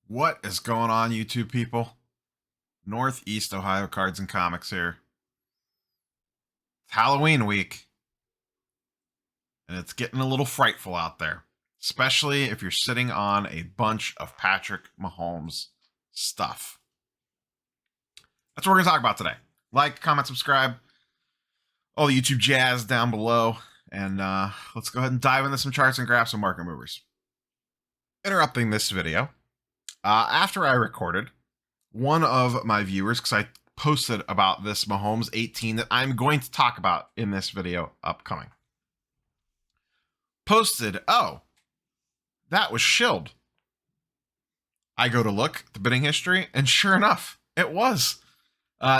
What is going on, YouTube people? Northeast Ohio Cards and Comics here. It's Halloween week, and it's getting a little frightful out there, especially if you're sitting on a bunch of Patrick Mahomes stuff. That's what we're going to talk about today. Like, comment, subscribe, all the YouTube jazz down below, and let's go ahead and dive into some charts and graphs and market movers. Interrupting this video. After I recorded, one of my viewers, because I posted about this Mahomes 18 that I'm going to talk about in this video upcoming, posted, "Oh, that was shilled." I go to look at the bidding history, and sure enough, it was.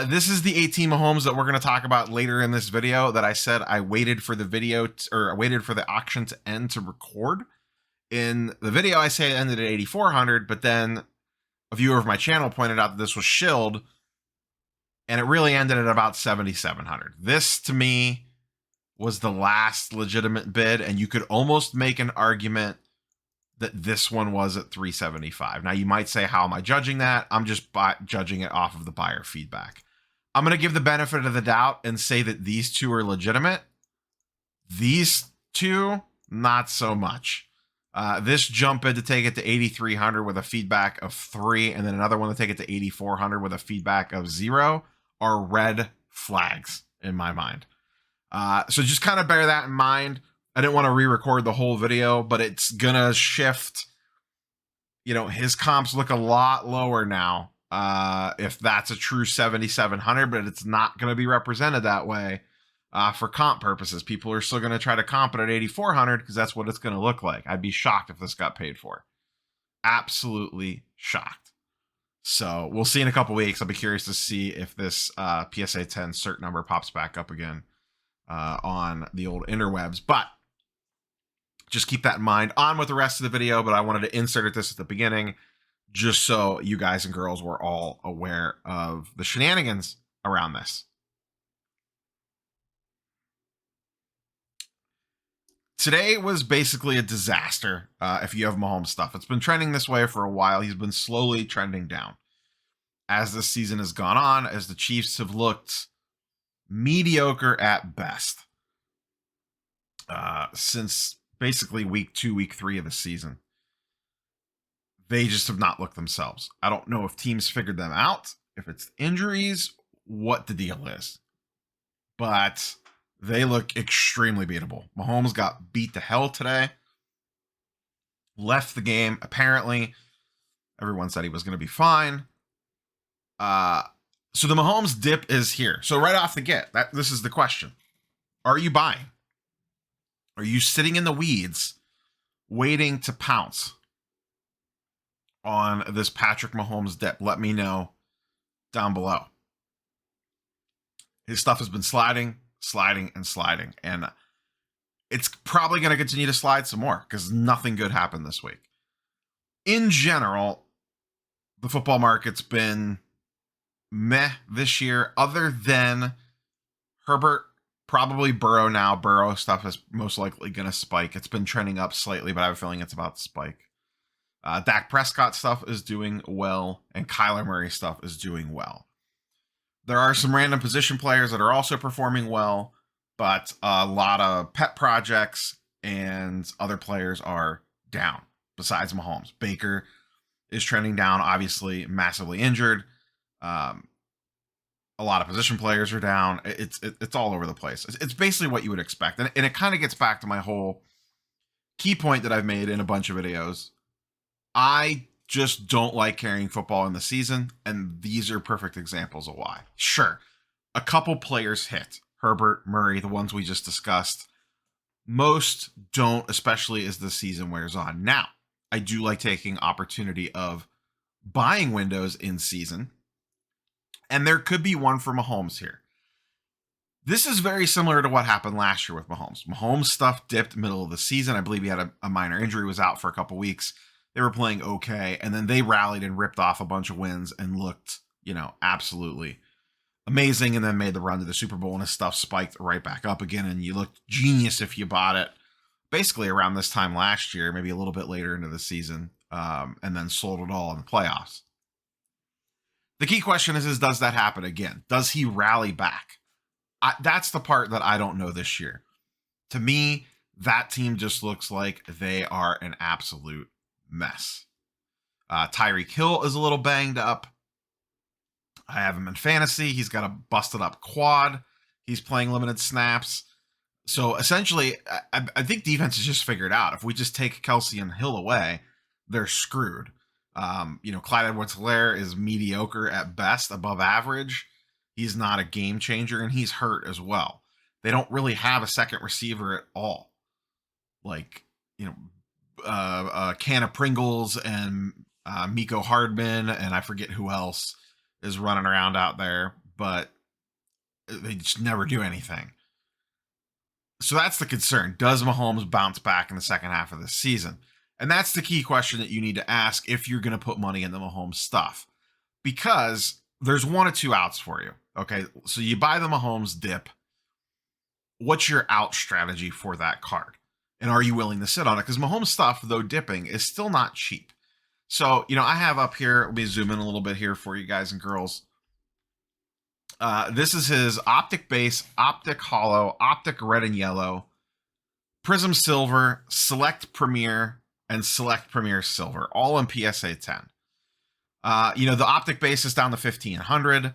This is the 18 Mahomes that we're going to talk about later in this video that I said I waited for the video I waited for the auction to end to record. In the video, I say it ended at 8,400, but then a viewer of my channel pointed out that this was shilled, and it really ended at about 7,700. This, to me, was the last legitimate bid, and you could almost make an argument that this one was at 375. Now, you might say, how am I judging that? I'm just judging it off of the buyer feedback. I'm going to give the benefit of the doubt and say that these two are legitimate. These two, not so much. This jump bid to take it to 8,300 with a feedback of 3, and then another one to take it to 8,400 with a feedback of 0 are red flags in my mind. So just kind of bear that in mind. I didn't want to re-record the whole video, but it's going to shift. You know, his comps look a lot lower now. If that's a true 7,700, but it's not going to be represented that way. For comp purposes, people are still going to try to comp it at 8,400 because that's what it's going to look like. I'd be shocked if this got paid for. Absolutely shocked. So we'll see in a couple weeks. I'll be curious to see if this PSA 10 cert number pops back up again on the old interwebs. But just keep that in mind. On with the rest of the video, but I wanted to insert this at the beginning just so you guys and girls were all aware of the shenanigans around this. Today was basically a disaster if you have Mahomes stuff. It's been trending this way for a while. He's been slowly trending down. As the season has gone on, as the Chiefs have looked mediocre at best since basically week 2, week 3 of the season. They just have not looked themselves. I don't know if teams figured them out, if it's injuries, what the deal is. But they look extremely beatable. Mahomes got beat to hell today. Left the game. Apparently, everyone said he was going to be fine. So the Mahomes dip is here. So right off the get, this is the question. Are you buying? Are you sitting in the weeds waiting to pounce on this Patrick Mahomes dip? Let me know down below. His stuff has been sliding, and it's probably going to continue to slide some more because nothing good happened this week. In general, the football market's been meh this year, other than Herbert, probably Burrow now. Burrow stuff is most likely going to spike. It's been trending up slightly, but I have a feeling it's about to spike. Dak Prescott stuff is doing well, and Kyler Murray stuff is doing well. There are some random position players that are also performing well, but a lot of pet projects and other players are down besides Mahomes. Baker is trending down, obviously massively injured. A lot of position players are down. It's all over the place. It's basically what you would expect. And it kind of gets back to my whole key point that I've made in a bunch of videos. I just don't like carrying football in the season, and these are perfect examples of why. Sure, a couple players hit. Herbert, Murray, the ones we just discussed. Most don't, especially as the season wears on. Now, I do like taking opportunity of buying windows in season, and there could be one for Mahomes here. This is very similar to what happened last year with Mahomes. Mahomes stuff dipped middle of the season. I believe he had a minor injury, was out for a couple weeks. They were playing okay, and then they rallied and ripped off a bunch of wins and looked, absolutely amazing, and then made the run to the Super Bowl, and his stuff spiked right back up again, and you looked genius if you bought it basically around this time last year, maybe a little bit later into the season. and then sold it all in the playoffs. The key question is does that happen again? Does he rally back? That's the part that I don't know this year. To me, that team just looks like they are an absolute mess. Tyreek Hill is a little banged up. I have him in fantasy. He's got a busted up quad. He's playing limited snaps. So essentially, I think defense is just figured out. If we just take Kelsey and Hill away, they're screwed. Clyde Edwards-Helaire is mediocre at best, above average. He's not a game changer, and he's hurt as well. They don't really have a second receiver at all. A can of Pringles and Miko Hardman, and I forget who else is running around out there, but they just never do anything. So that's the concern. Does Mahomes bounce back in the second half of the season? And that's the key question that you need to ask if you're going to put money in the Mahomes stuff. Because there's one or two outs for you. Okay, so you buy the Mahomes dip. What's your out strategy for that card? And are you willing to sit on it? Because Mahomes stuff, though dipping, is still not cheap. So, I have up here, let me zoom in a little bit here for you guys and girls. This is his Optic Base, Optic Hollow, Optic Red and Yellow, Prism Silver, Select Premier, and Select Premier Silver, all in PSA 10. The Optic Base is down to 1,500.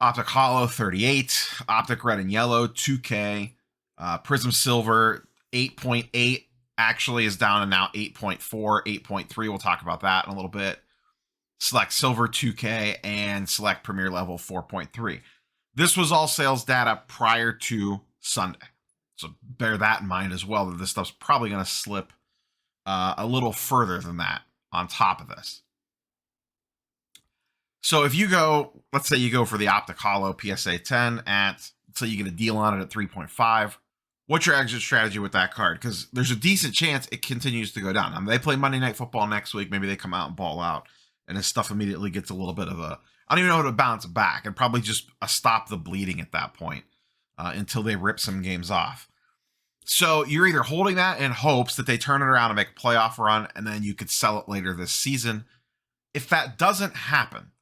Optic Hollow, 38. Optic Red and Yellow, 2K. Prism Silver, 8.8. Actually is down to now 8.4, 8.3. We'll talk about that in a little bit. Select Silver 2K and Select Premier Level 4.3. This was all sales data prior to Sunday. So bear that in mind as well, that this stuff's probably going to slip a little further than that on top of this. So if you go, let's say you go for the Optic Hollow PSA 10 at, so you get a deal on it at 3.5. What's your exit strategy with that card? Because there's a decent chance it continues to go down. I mean, they play Monday Night Football next week. Maybe they come out and ball out, and his stuff immediately gets a little bit of a, I don't even know how to bounce back, and probably just stop the bleeding at that point until they rip some games off. So you're either holding that in hopes that they turn it around and make a playoff run, and then you could sell it later this season. If that doesn't happen,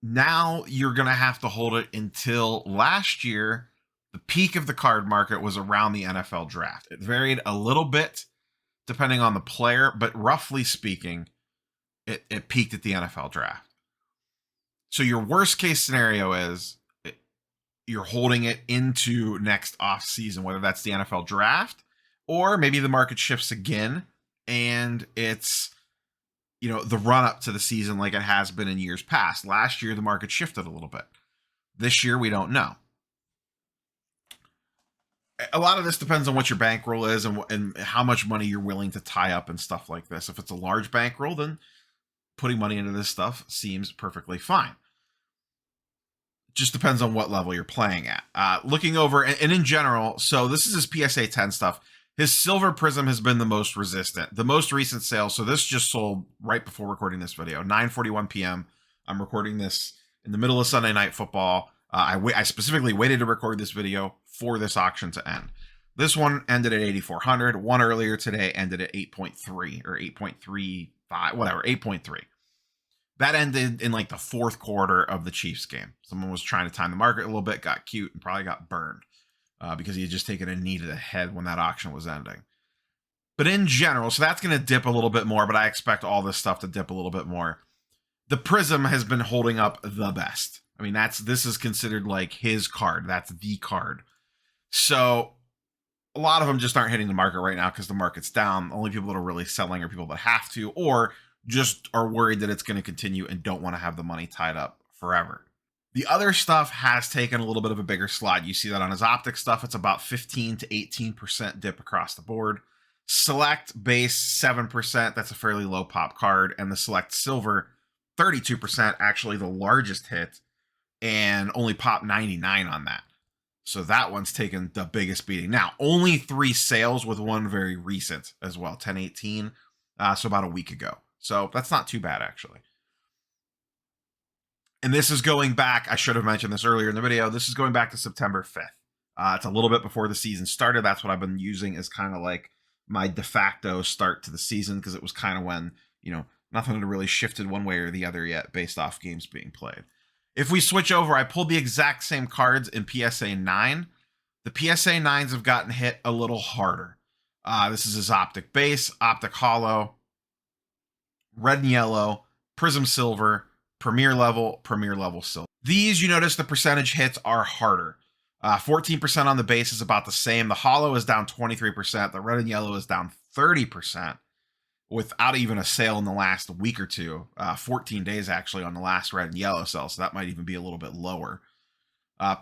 now you're going to have to hold it until last year. The peak of the card market was around the NFL draft. It varied a little bit depending on the player, but roughly speaking, it peaked at the NFL draft. So your worst case scenario is you're holding it into next off season, whether that's the NFL draft or maybe the market shifts again and it's, the run up to the season like it has been in years past. Last year, the market shifted a little bit. This year, we don't know. A lot of this depends on what your bankroll is and how much money you're willing to tie up and stuff like this. If it's a large bankroll, then putting money into this stuff seems perfectly fine. Just depends on what level you're playing at. Looking over, and in general, so this is his PSA 10 stuff. His Silver Prism has been the most resistant. The most recent sale, so this just sold right before recording this video, 9:41 p.m. I'm recording this in the middle of Sunday Night Football. I specifically waited to record this video for this auction to end. This one ended at 8,400. One earlier today ended at 8.3 or 8.35, whatever, 8.3. That ended in like the fourth quarter of the Chiefs game. Someone was trying to time the market a little bit, got cute, and probably got burned because he had just taken a knee to the head when that auction was ending. But in general, so that's going to dip a little bit more, but I expect all this stuff to dip a little bit more. The Prism has been holding up the best. I mean, this is considered like his card. That's the card. So a lot of them just aren't hitting the market right now because the market's down. The only people that are really selling are people that have to, or just are worried that it's going to continue and don't want to have the money tied up forever. The other stuff has taken a little bit of a bigger slide. You see that on his Optic stuff. It's about 15 to 18% dip across the board. Select Base, 7%. That's a fairly low pop card. And the Select Silver, 32%, actually the largest hit, and only pop 99 on that. So that one's taken the biggest beating. Now, only 3 sales with one very recent as well, 10/18, so about a week ago. So that's not too bad, actually. And this is going back, I should have mentioned this earlier in the video, this is going back to September 5th. It's a little bit before the season started. That's what I've been using as kind of like my de facto start to the season, because it was kind of when, nothing had really shifted one way or the other yet based off games being played. If we switch over, I pulled the exact same cards in PSA 9. The PSA 9s have gotten hit a little harder. This is his Optic Base, Optic Hollow, Red and Yellow, Prism Silver, Premier Level Silver. These, you notice the percentage hits are harder. 14% on the base is about the same. The Hollow is down 23%. The Red and Yellow is down 30%. Without even a sale in the last week or two. 14 days actually on the last Red and Yellow sale, so that might even be a little bit lower.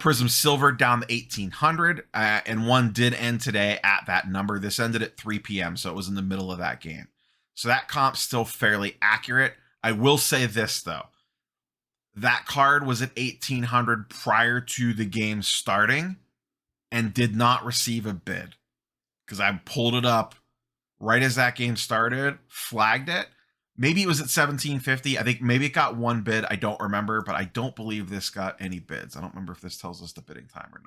Prism Silver down to 1,800, and one did end today at that number. This ended at 3 p.m., so it was in the middle of that game. So that comp's still fairly accurate. I will say this, though. That card was at 1,800 prior to the game starting and did not receive a bid, because I pulled it up right as that game started, flagged it. Maybe it was at 1,750. I think maybe it got one bid. I don't remember, but I don't believe this got any bids. I don't remember if this tells us the bidding time or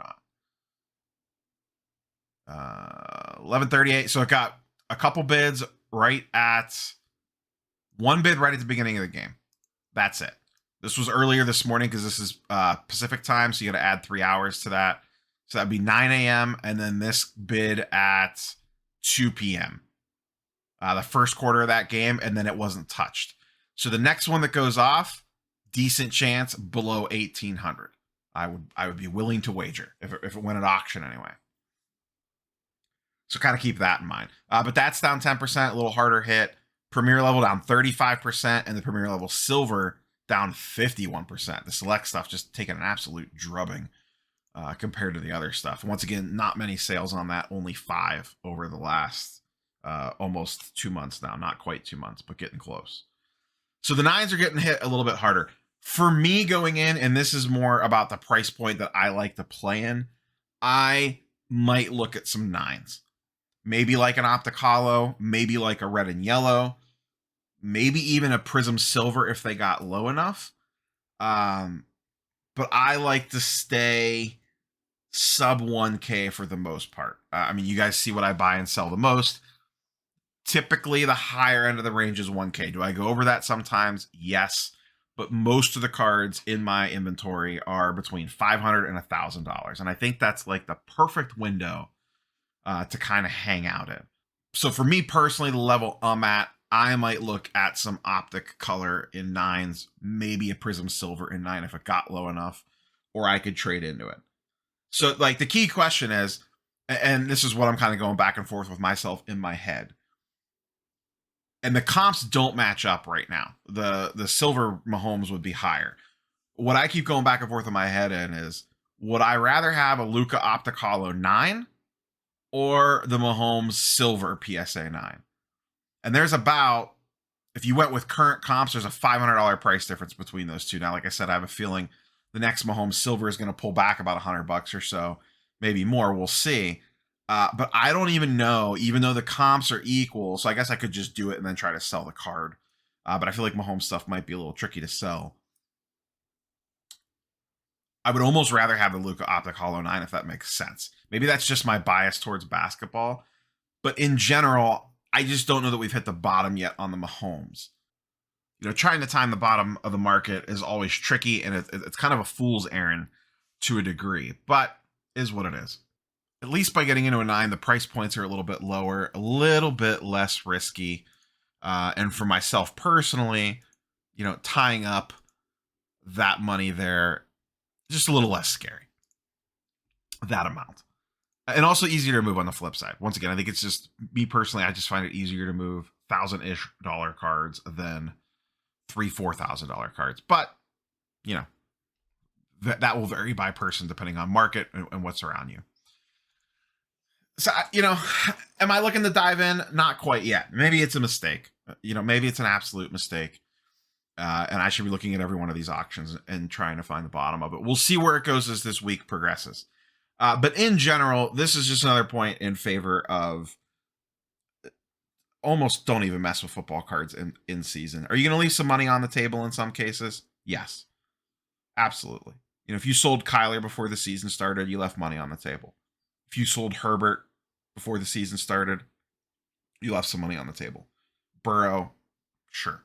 not. 11:38. So it got a couple bids right at one bid right at the beginning of the game. That's it. This was earlier this morning because this is Pacific time, so you got to add 3 hours to that. So that'd be 9 a.m. and then this bid at 2 p.m. The first quarter of that game, and then it wasn't touched. So the next one that goes off, decent chance below 1,800. I would be willing to wager if it went at auction anyway. So kind of keep that in mind. But that's down 10%, a little harder hit. Premier level down 35%, and the Premier level silver down 51%. The select stuff just taking an absolute drubbing compared to the other stuff. And once again, not many sales on that, only 5 over the last almost 2 months now. Not quite 2 months, but getting close. So the 9s are getting hit a little bit harder. For me going in, and this is more about the price point that I like to play in, I might look at some 9s. Maybe like an Optic Hollow, maybe like a Red and Yellow, maybe even a Prism Silver if they got low enough. But I like to stay sub 1K for the most part. I mean, you guys see what I buy and sell the most. Typically, the higher end of the range is 1K. Do I go over that sometimes? Yes. But most of the cards in my inventory are between $500 and $1,000. And I think that's like the perfect window to kind of hang out in. So for me personally, the level I'm at, I might look at some Optic Color in 9s, maybe a Prism Silver in 9 if it got low enough, or I could trade into it. So like the key question is, and this is what I'm kind of going back and forth with myself in my head, and the comps don't match up right now. The silver Mahomes would be higher. What I keep going back and forth in my head in is, would I rather have a Luka Optic Hollow 9 or the Mahomes silver PSA 9? And there's about, if you went with current comps, there's a $500 price difference between those two. Now, like I said, I have a feeling the next Mahomes silver is going to pull back about $100 or so, maybe more. We'll see. But I don't even know, even though the comps are equal. So I guess I could just do it and then try to sell the card. But I feel like Mahomes stuff might be a little tricky to sell. I would almost rather have the Luka Optic Hollow 9 if that makes sense. Maybe that's just my bias towards basketball. But in general, I just don't know that we've hit the bottom yet on the Mahomes. Trying to time the bottom of the market is always tricky, and it's kind of a fool's errand to a degree, but is what it is. At least by getting into a 9, the price points are a little bit lower, a little bit less risky. And for myself personally, tying up that money there, just a little less scary. That amount. And also easier to move on the flip side. Once again, I think it's just me personally, I just find it easier to move $1,000-ish cards than $3,000-$4,000 cards. But, that will vary by person depending on market and what's around you. So, am I looking to dive in? Not quite yet. Maybe it's a mistake. Maybe it's an absolute mistake. And I should be looking at every one of these auctions and trying to find the bottom of it. We'll see where it goes as this week progresses. But in general, this is just another point in favor of almost don't even mess with football cards in season. Are you going to leave some money on the table in some cases? Yes, absolutely. If you sold Kyler before the season started, you left money on the table. If you sold Herbert before the season started, You left some money on the table. Burrow, sure.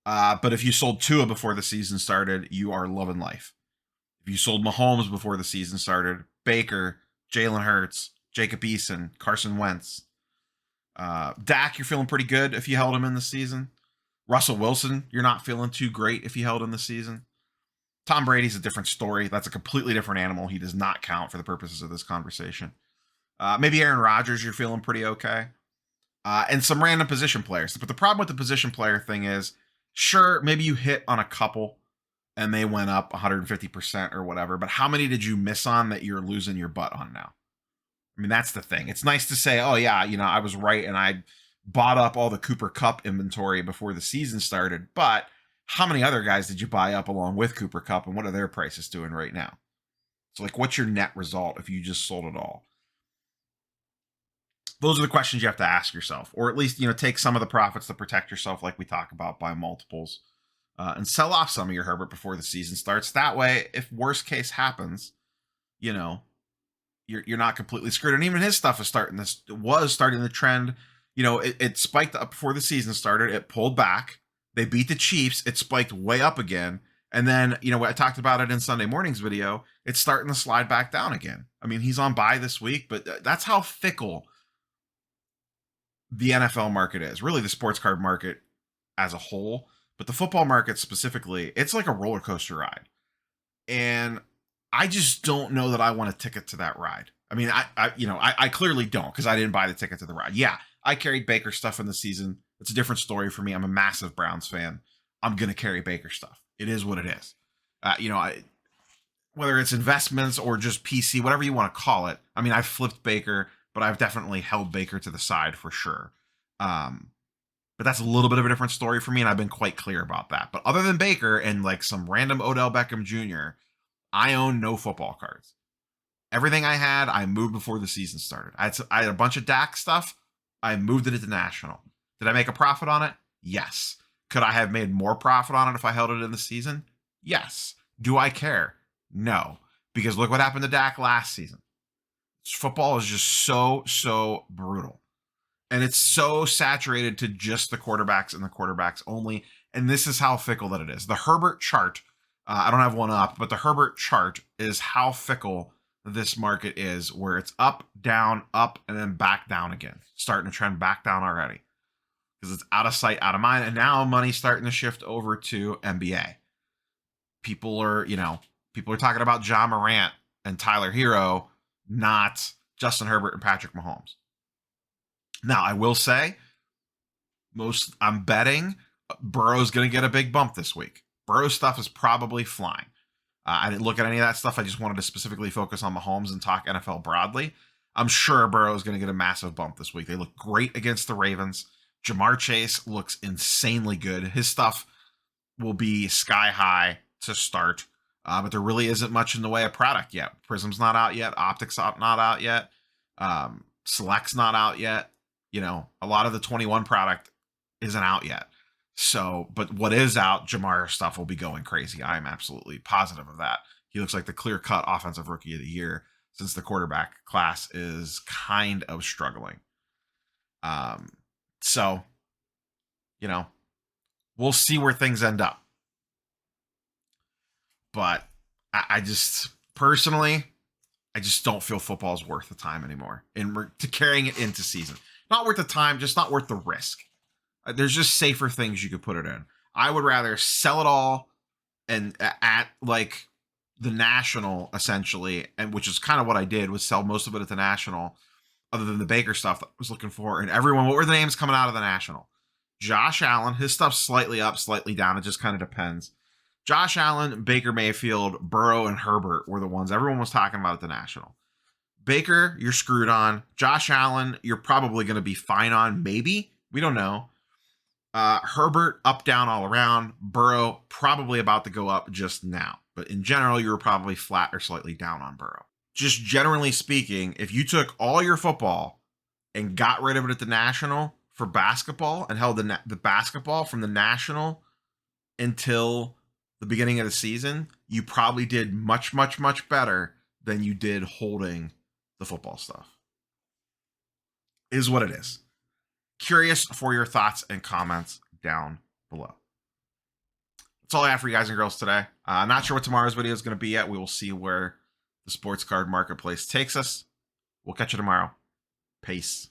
But if you sold Tua before the season started, you are loving life. If you sold Mahomes before the season started, Baker, Jalen Hurts, Jacob Eason, Carson Wentz, Dak, you're feeling pretty good if you held him in the season. Russell Wilson, you're not feeling too great if you held in the season. Tom Brady's a different story. That's a completely different animal. He does not count for the purposes of this conversation. Maybe Aaron Rodgers, you're feeling pretty okay. And some random position players. But the problem with the position player thing is, sure, maybe you hit on a couple and they went up 150% or whatever, but how many did you miss on that you're losing your butt on now? I mean, that's the thing. It's nice to say, oh, yeah, I was right and I bought up all the Cooper Kupp inventory before the season started, but how many other guys did you buy up along with Cooper Kupp and what are their prices doing right now? So, like, what's your net result if you just sold it all? Those are the questions you have to ask yourself, or at least, take some of the profits to protect yourself, like we talk about, by multiples, and sell off some of your Herbert before the season starts. That way, if worst case happens, you're not completely screwed. And even his stuff was starting the trend. It spiked up before the season started. It pulled back. They beat the Chiefs. It spiked way up again. And then, I talked about it in Sunday morning's video. It's starting to slide back down again. I mean, he's on bye this week, but that's how fickle the NFL market is. Really, the sports card market as a whole, but the football market specifically, it's like a roller coaster ride. And I just don't know that I want a ticket to that ride. I mean, I clearly don't, because I didn't buy the ticket to the ride. Yeah, I carried Baker stuff in the season. It's a different story for me. I'm a massive Browns fan. I'm going to carry Baker stuff. It is what it is. Whether it's investments or just PC, whatever you want to call it. I mean, I've flipped Baker, but I've definitely held Baker to the side for sure. But that's a little bit of a different story for me, and I've been quite clear about that. But other than Baker and like some random Odell Beckham Jr., I own no football cards. Everything I had, I moved before the season started. I had a bunch of Dak stuff. I moved it into National. Did I make a profit on it? Yes. Could I have made more profit on it if I held it in the season? Yes. Do I care? No. Because look what happened to Dak last season. Football is just so brutal. And it's so saturated to just the quarterbacks and the quarterbacks only. And this is how fickle that it is. The Herbert chart, I don't have one up, but the Herbert chart is how fickle this market is, where it's up, and then back down again. Starting to trend back down already. Because it's out of sight, out of mind. And now money's starting to shift over to NBA. People are talking about Ja Morant and Tyler Hero, not Justin Herbert and Patrick Mahomes. Now, I will say, I'm betting Burrow's going to get a big bump this week. Burrow stuff is probably flying. I didn't look at any of that stuff. I just wanted to specifically focus on Mahomes and talk NFL broadly. I'm sure Burrow's going to get a massive bump this week. They look great against the Ravens. Jamar Chase looks insanely good. His stuff will be sky high to start, but there really isn't much in the way of product yet. Prism's not out yet. Optics not out yet. Select's not out yet. A lot of the 21 product isn't out yet. So, but what is out, Jamar stuff will be going crazy. I'm absolutely positive of that. He looks like the clear-cut offensive rookie of the year, since the quarterback class is kind of struggling. So, we'll see where things end up. But I just, personally, I just don't feel football is worth the time anymore. And to carrying it into season. Not worth the time, just not worth the risk. There's just safer things you could put it in. I would rather sell it all and at like the National, essentially, and which is kind of what I did, was sell most of it at the National, other than the Baker stuff that I was looking for. And everyone, what were the names coming out of the National? Josh Allen, his stuff's slightly up, slightly down. It just kind of depends. Josh Allen, Baker Mayfield, Burrow, and Herbert were the ones everyone was talking about at the National. Baker, you're screwed on. Josh Allen, you're probably going to be fine on. Maybe. We don't know. Herbert, up, down, all around. Burrow, probably about to go up just now. But in general, you were probably flat or slightly down on Burrow. Just generally speaking, if you took all your football and got rid of it at the National for basketball and held the basketball from the National until the beginning of the season, you probably did much, much, much better than you did holding the football stuff. Is what it is. Curious for your thoughts and comments down below. That's all I have for you guys and girls today. Not sure what tomorrow's video is going to be yet. We will see where the sports card marketplace takes us. We'll catch you tomorrow. Peace.